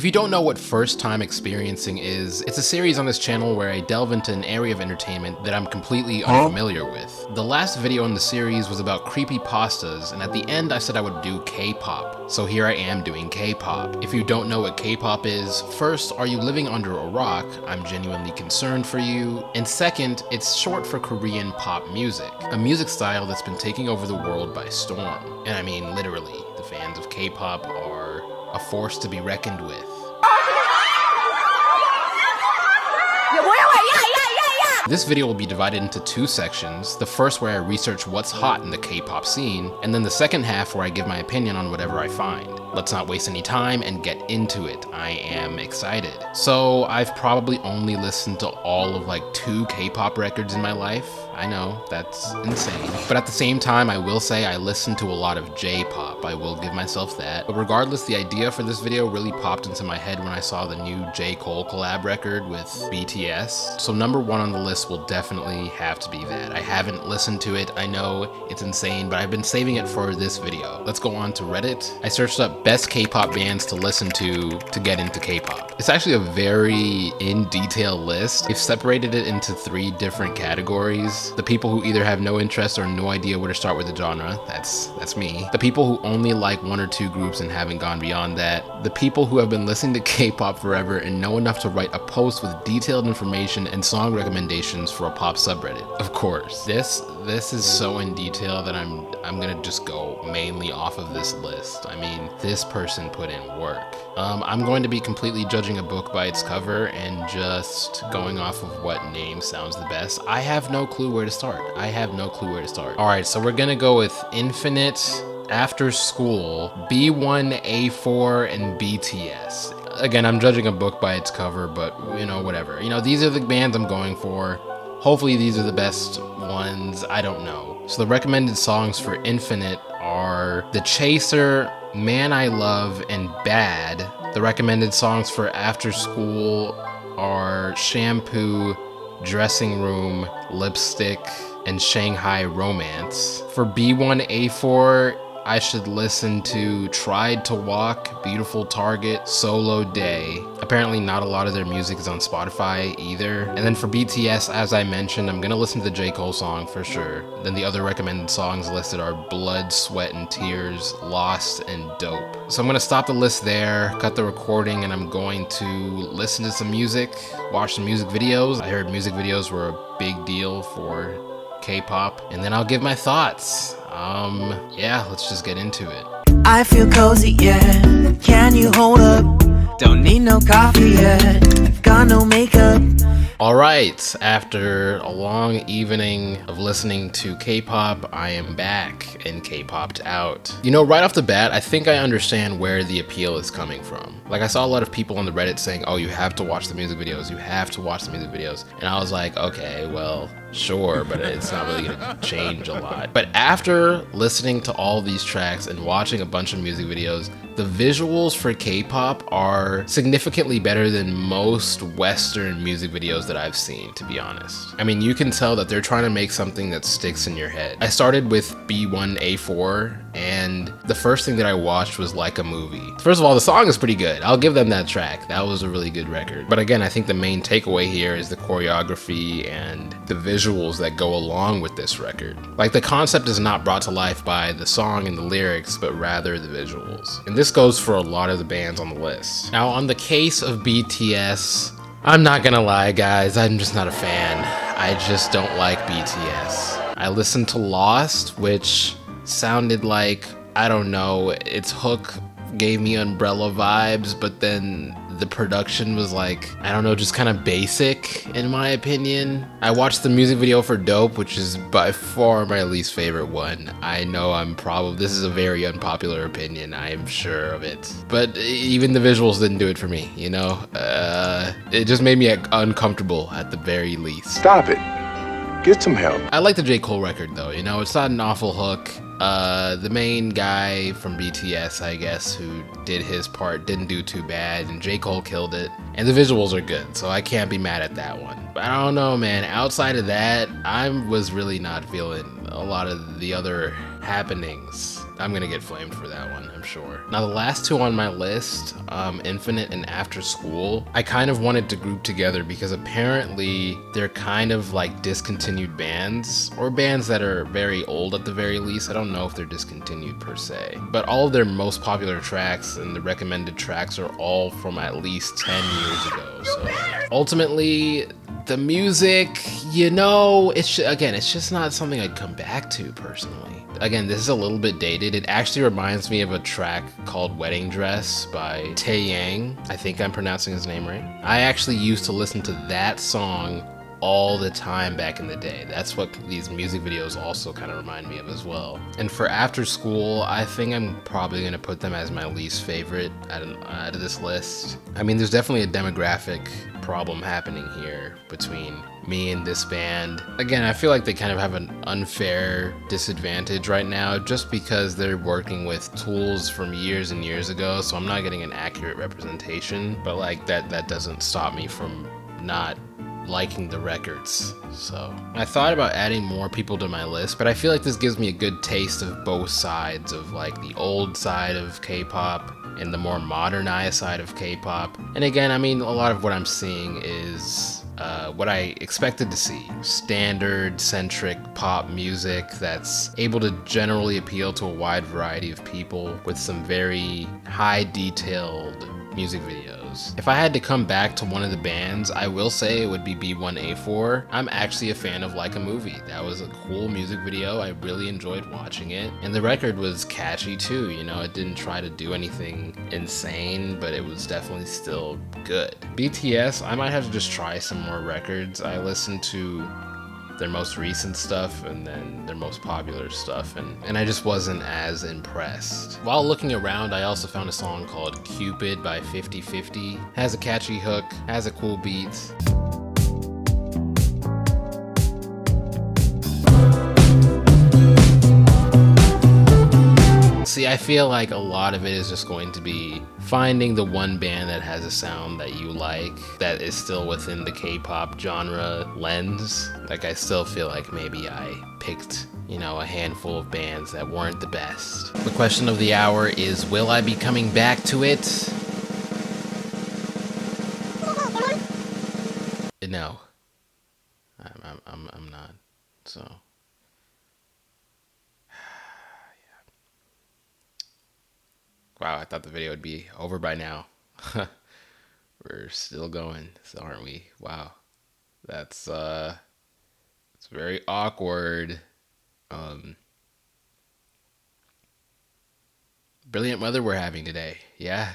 If you don't know what first time experiencing is, it's a series on this channel where I delve into an area of entertainment that I'm completely unfamiliar with. The last video in the series was about creepypastas, and at the end I said I would do K-pop. So here I am doing K-pop. If you don't know what K-pop is, first, are you living under a rock? I'm genuinely concerned for you. And second, it's short for Korean pop music, a music style that's been taking over the world by storm. And I mean literally, the fans of K-pop are a force to be reckoned with. This video will be divided into two sections, the first where I research what's hot in the K-pop scene, and then the second half where I give my opinion on whatever I find. Let's not waste any time and get into it. I am excited. So I've probably only listened to all of like 2 K-pop records in my life. I know, that's insane. But at the same time, I will say I listen to a lot of J-pop. I will give myself that. But regardless, the idea for this video really popped into my head when I saw the new J. Cole collab record with BTS. So number 1 on the list will definitely have to be that. I haven't listened to it. I know it's insane, but I've been saving it for this video. Let's go on to Reddit. I searched up best K-pop bands to listen to get into K-pop. It's actually a very in-detail list. They've separated it into 3 different categories. The people who either have no interest or no idea where to start with the genre, that's me. The people who only like 1 or 2 groups and haven't gone beyond that. The people who have been listening to K-pop forever and know enough to write a post with detailed information and song recommendations for a pop subreddit. Of course, this is so in detail that I'm gonna just go mainly off of this list. I mean, this person put in work. I'm going to be completely judging a book by its cover and just going off of what name sounds the best. I have no clue where to start. All right, so we're gonna go with Infinite, After School, B1A4, and BTS. Again, I'm judging a book by its cover, but you know, whatever. You know, these are the bands I'm going for. Hopefully these are the best ones, I don't know. So the recommended songs for Infinite are The Chaser, Man I Love, and Bad. The recommended songs for After School are Shampoo, Dressing Room, Lipstick, and Shanghai Romance. For B1A4, I should listen to Tried to Walk, Beautiful Target, Solo Day. Apparently not a lot of their music is on Spotify either. And then for BTS, as I mentioned, I'm gonna listen to the J. Cole song for sure. Then the other recommended songs listed are Blood, Sweat, and Tears, Lost, and Dope. So I'm gonna stop the list there, cut the recording, and I'm going to listen to some music, watch some music videos. I heard music videos were a big deal for K-pop, and then I'll give my thoughts. Yeah, let's just get into it. I feel cozy, yeah. Can you hold up? Don't need no coffee yet. Got no makeup. Alright, after a long evening of listening to K-pop, I am back and K-popped out. You know, right off the bat, I think I understand where the appeal is coming from. Like, I saw a lot of people on the Reddit saying, oh, you have to watch the music videos, you have to watch the music videos. And I was like, okay, well, sure, but it's not really gonna change a lot. But after listening to all these tracks and watching a bunch of music videos, the visuals for K-pop are significantly better than most Western music videos that I've seen, to be honest. I mean, you can tell that they're trying to make something that sticks in your head. I started with B1A4, and the first thing that I watched was Like a Movie. First of all, the song is pretty good. I'll give them that track. That was a really good record. But again, I think the main takeaway here is the choreography and the visuals that go along with this record. Like, the concept is not brought to life by the song and the lyrics, but rather the visuals. And this goes for a lot of the bands on the list. Now, on the case of BTS, I'm not gonna lie, guys, I'm just not a fan. I just don't like BTS. I listened to Lost, which sounded like, I don't know, its hook gave me Umbrella vibes, but then the production was like, I don't know, just kind of basic in my opinion. I watched the music video for Dope, which is by far my least favorite one. I know this is a very unpopular opinion, I am sure of it. But even the visuals didn't do it for me, you know? It just made me uncomfortable at the very least. Stop it. Get some help. I like the J. Cole record though, you know, it's not an awful hook. The main guy from BTS, I guess, who did his part didn't do too bad, and J. Cole killed it. And the visuals are good, so I can't be mad at that one. But I don't know, man, outside of that, I was really not feeling a lot of the other happenings I'm gonna get flamed for that one, I'm sure. Now the last two on my list, Infinite and After School, I kind of wanted to group together because apparently they're kind of like discontinued bands, or bands that are very old at the very least. I don't know if they're discontinued per se, but all of their most popular tracks and the recommended tracks are all from at least 10 years ago. So ultimately, the music, you know, it's just not something I'd come back to personally. Again, this is a little bit dated. It actually reminds me of a track called Wedding Dress by Tae Yang. I think I'm pronouncing his name right. I actually used to listen to that song all the time back in the day. That's what these music videos also kind of remind me of as well. And for After School, I think I'm probably gonna put them as my least favorite out of this list. I mean, there's definitely a demographic problem happening here between me and this band. Again, I feel like they kind of have an unfair disadvantage right now just because they're working with tools from years and years ago, so I'm not getting an accurate representation, but like that doesn't stop me from not liking the records. So I thought about adding more people to my list, but I feel like this gives me a good taste of both sides of like the old side of K-pop and the more modernized side of K-pop. And again, I mean, a lot of what I'm seeing is what I expected to see. Standard centric pop music that's able to generally appeal to a wide variety of people with some very high detailed music videos. If I had to come back to one of the bands, I will say it would be B1A4. I'm actually a fan of Like a Movie. That was a cool music video. I really enjoyed watching it. And the record was catchy too, you know, it didn't try to do anything insane, but it was definitely still good. BTS, I might have to just try some more records. I listened to their most recent stuff and then their most popular stuff, and I just wasn't as impressed. While looking around, I also found a song called Cupid by 50/50. Has a catchy hook, has a cool beat. See, I feel like a lot of it is just going to be finding the one band that has a sound that you like, that is still within the K-pop genre lens. Like, I still feel like maybe I picked, you know, a handful of bands that weren't the best. The question of the hour is, will I be coming back to it? No. I'm not. So... Wow, I thought the video would be over by now. We're still going, so aren't we? Wow. That's it's very awkward. Brilliant weather we're having today. Yeah.